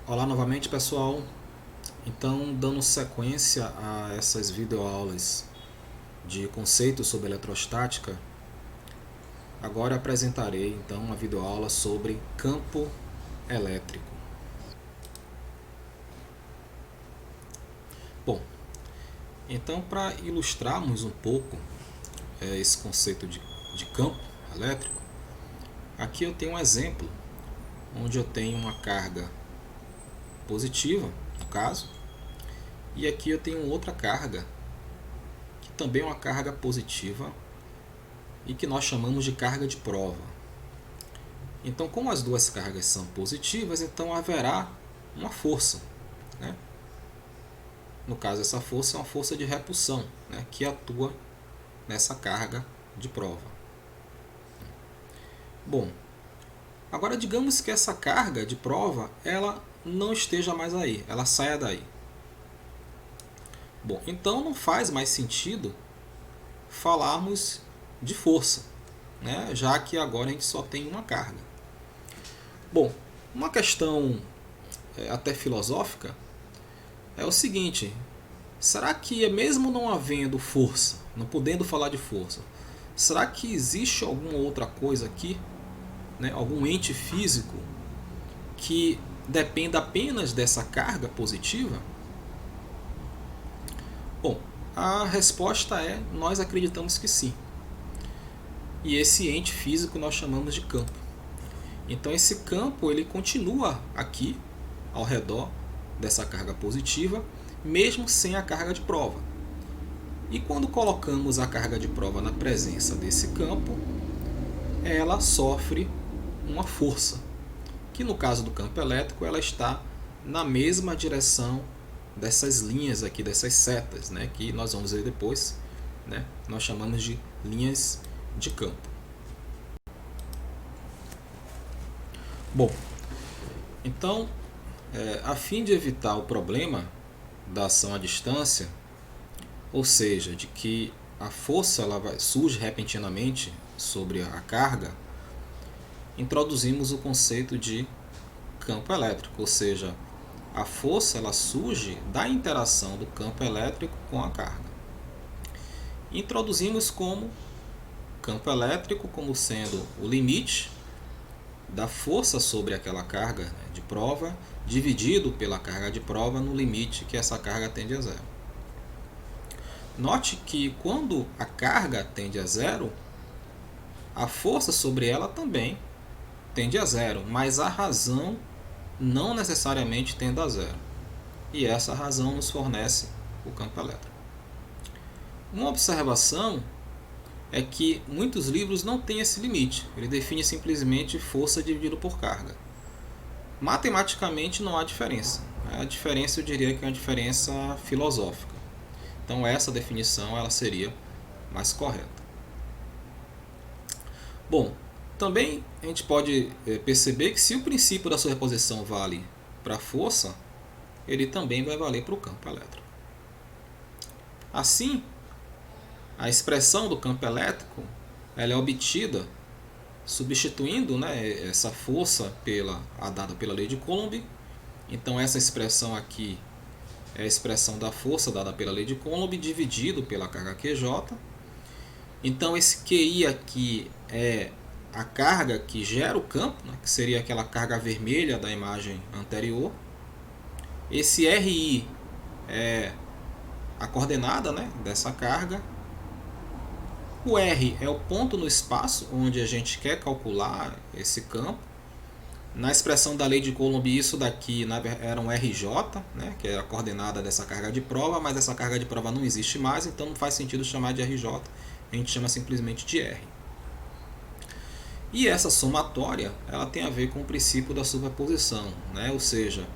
Olá novamente, pessoal. Então, dando sequência a essas videoaulas de conceitos sobre eletrostática, agora apresentarei então uma videoaula sobre campo elétrico. Bom, então para ilustrarmos um pouco esse conceito de campo elétrico, aqui eu tenho um exemplo onde eu tenho uma carga positiva, no caso, e aqui eu tenho outra carga, que também é uma carga positiva e que nós chamamos de carga de prova. Então, como as duas cargas são positivas, então haverá uma força, né? No caso, essa força é uma força de repulsão, né, que atua nessa carga de prova. Bom, agora digamos que essa carga de prova ela não esteja mais aí, ela saia daí. Bom, então não faz mais sentido falarmos de força, né, já que agora a gente só tem uma carga. Bom, uma questão até filosófica é o seguinte: será que mesmo não havendo força, não podendo falar de força, será que existe alguma outra coisa aqui, né, algum ente físico que dependa apenas dessa carga positiva? Bom, a resposta é: nós acreditamos que sim. E esse ente físico nós chamamos de campo. Então esse campo ele continua aqui ao redor dessa carga positiva, mesmo sem a carga de prova. E quando colocamos a carga de prova na presença desse campo, ela sofre uma força, que no caso do campo elétrico ela está na mesma direção dessas linhas aqui, dessas setas, né, que nós vamos ver depois, né, nós chamamos de linhas de campo. Bom, então, a fim de evitar o problema da ação à distância, ou seja, de que a força surge repentinamente sobre a carga, introduzimos o conceito de campo elétrico, ou seja, a força ela surge da interação do campo elétrico com a carga. Introduzimos como campo elétrico como sendo o limite da força sobre aquela carga, né, de prova, dividido pela carga de prova no limite que essa carga tende a zero. Note que quando a carga tende a zero, a força sobre ela também tende a zero, mas a razão não necessariamente tende a zero. E essa razão nos fornece o campo elétrico. Uma observação é que muitos livros não têm esse limite. Ele define simplesmente força dividido por carga. Matematicamente não há diferença. A diferença eu diria que é uma diferença filosófica. Então essa definição ela seria mais correta. Bom, também a gente pode perceber que se o princípio da superposição vale para a força, ele também vai valer para o campo elétrico. Assim, a expressão do campo elétrico ela é obtida substituindo, né, essa força dada pela lei de Coulomb. Então essa expressão aqui é a expressão da força dada pela lei de Coulomb dividido pela carga QJ. Então esse QI aqui é a carga que gera o campo, né, que seria aquela carga vermelha da imagem anterior. Esse RI é a coordenada, né, dessa carga. O R é o ponto no espaço onde a gente quer calcular esse campo. Na expressão da lei de Coulomb, isso daqui era um RJ, né, que é a coordenada dessa carga de prova, mas essa carga de prova não existe mais, então não faz sentido chamar de RJ, a gente chama simplesmente de R. E essa somatória ela tem a ver com o princípio da superposição, né, ou seja,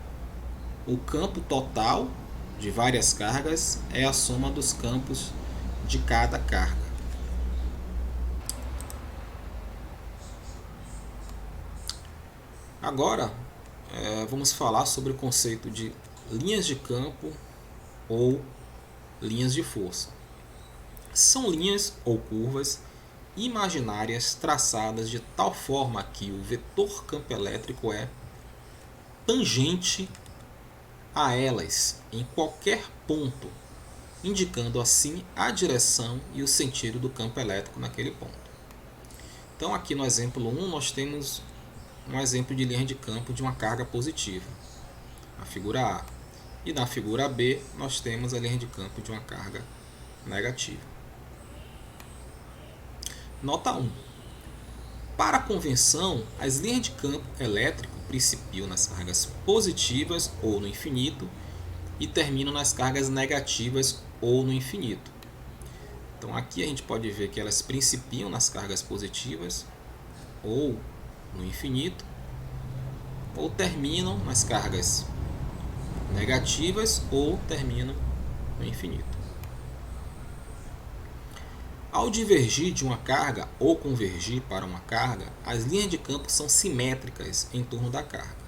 o campo total de várias cargas é a soma dos campos de cada carga. Agora, vamos falar sobre o conceito de linhas de campo ou linhas de força. São linhas ou curvas imaginárias traçadas de tal forma que o vetor campo elétrico é tangente a elas em qualquer ponto, indicando assim a direção e o sentido do campo elétrico naquele ponto. Então aqui no exemplo 1 nós temos um exemplo de linha de campo de uma carga positiva, a figura A. E na figura B nós temos a linha de campo de uma carga negativa. Nota 1. Para a convenção, as linhas de campo elétrico principiam nas cargas positivas ou no infinito e terminam nas cargas negativas ou no infinito. Então aqui a gente pode ver que elas principiam nas cargas positivas ou no infinito, ou terminam nas cargas negativas ou terminam no infinito. Ao divergir de uma carga ou convergir para uma carga, as linhas de campo são simétricas em torno da carga.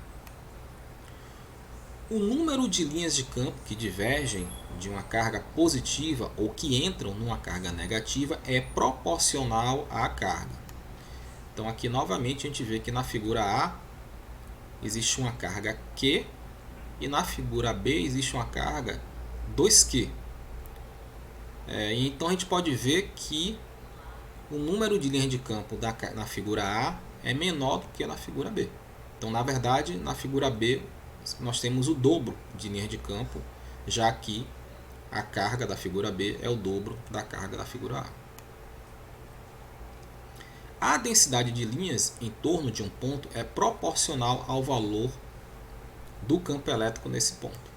O número de linhas de campo que divergem de uma carga positiva ou que entram numa carga negativa é proporcional à carga. Então aqui novamente a gente vê que na figura A existe uma carga Q e na figura B existe uma carga 2Q. Então a gente pode ver que o número de linhas de campo na figura A é menor do que na figura B. Então na verdade na figura B nós temos o dobro de linhas de campo, já que a carga da figura B é o dobro da carga da figura A. A densidade de linhas em torno de um ponto é proporcional ao valor do campo elétrico nesse ponto.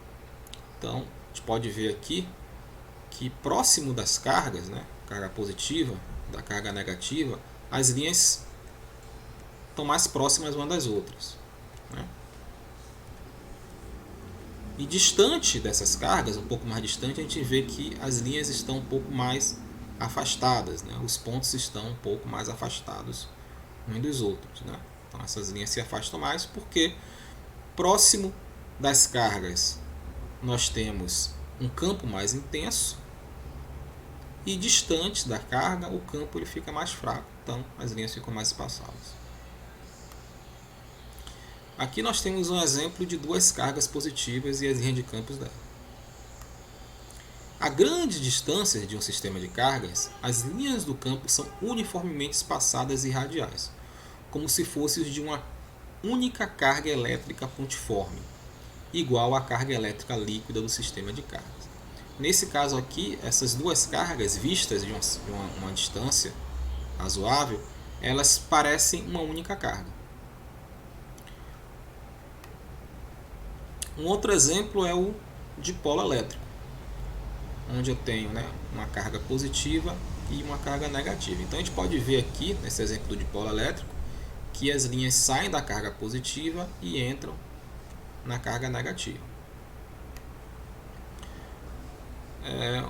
Então a gente pode ver aqui que próximo das cargas, carga positiva, da carga negativa, as linhas estão mais próximas umas das outras. E distante dessas cargas, um pouco mais distante, a gente vê que as linhas estão um pouco mais afastadas, os pontos estão um pouco mais afastados uns dos outros. Então essas linhas se afastam mais porque próximo das cargas nós temos um campo mais intenso e distante da carga o campo ele fica mais fraco, então as linhas ficam mais espaçadas. Aqui nós temos um exemplo de duas cargas positivas e as linhas de campos dela. A grandes distâncias de um sistema de cargas, as linhas do campo são uniformemente espaçadas e radiais, como se fossem de uma única carga elétrica pontiforme, igual à carga elétrica líquida do sistema de cargas. Nesse caso aqui, essas duas cargas vistas de uma distância razoável, elas parecem uma única carga. Um outro exemplo é o dipolo elétrico, onde eu tenho uma carga positiva e uma carga negativa. Então a gente pode ver aqui, nesse exemplo do dipolo elétrico, que as linhas saem da carga positiva e entram na carga negativa.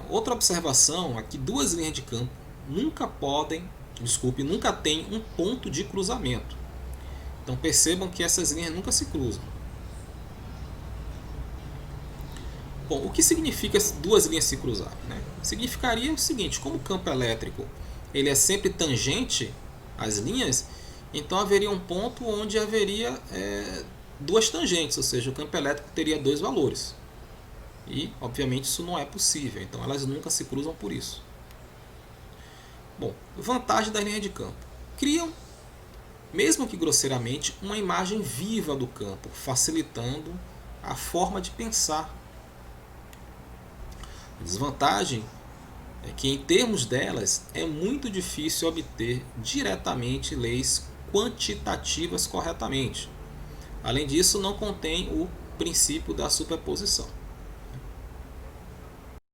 Outra observação é que duas linhas de campo nunca têm um ponto de cruzamento. Então percebam que essas linhas nunca se cruzam. Bom, o que significa duas linhas se cruzarem? Significaria o seguinte: como o campo elétrico ele é sempre tangente às linhas, então haveria um ponto onde haveria duas tangentes, ou seja, o campo elétrico teria dois valores. E, obviamente, isso não é possível, então elas nunca se cruzam por isso. Bom, vantagem da linha de campo: criam, mesmo que grosseiramente, uma imagem viva do campo, facilitando a forma de pensar. A desvantagem é que, em termos delas, é muito difícil obter diretamente leis quantitativas corretamente. Além disso, não contém o princípio da superposição.